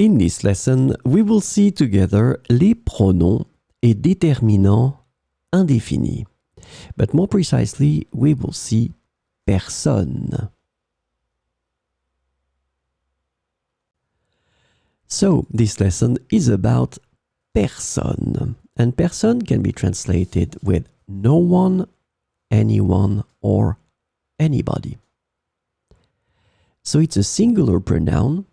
In this lesson, we will see together les pronoms et déterminants indéfinis. But more precisely, we will see personne. So, this lesson is about personne. And personne can be translated with no one, anyone, or anybody. So it's a singular pronoun,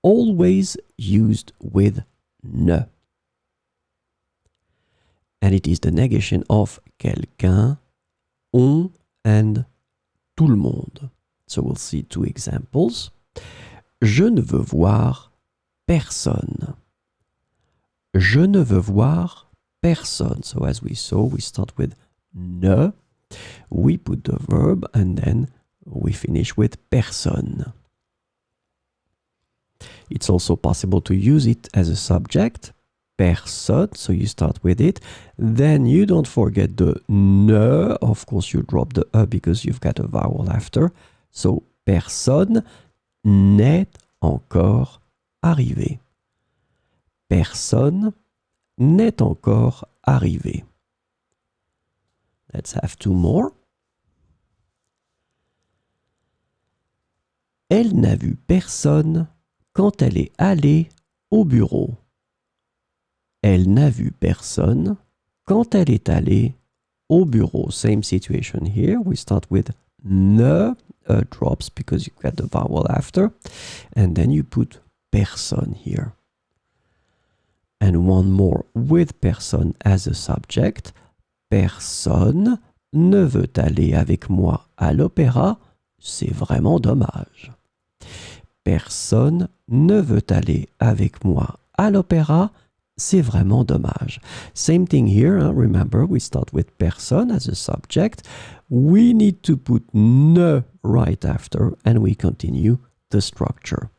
always used with ne. And it is the negation of quelqu'un, on, and tout le monde. So we'll see two examples. Je ne veux voir personne. Je ne veux voir personne. So as we saw, we start with ne, we put the verb, and then we finish with personne. It's also possible to use it as a subject, personne, so you start with it. Then you don't forget the ne, of course you drop the e because you've got a vowel after. So personne n'est encore arrivé. Personne n'est encore arrivé. Let's have two more. Elle n'a vu personne quand elle est allée au bureau. Elle n'a vu personne quand elle est allée au bureau. Same situation here. We start with ne, drops because you got the vowel after. And then you put personne here. And one more with personne as a subject. Personne ne veut aller avec moi à l'opéra. C'est vraiment dommage. Personne ne veut aller avec moi à l'opéra. C'est vraiment dommage. Same thing here. Remember, we start with personne as a subject. We need to put ne right after, and we continue the structure.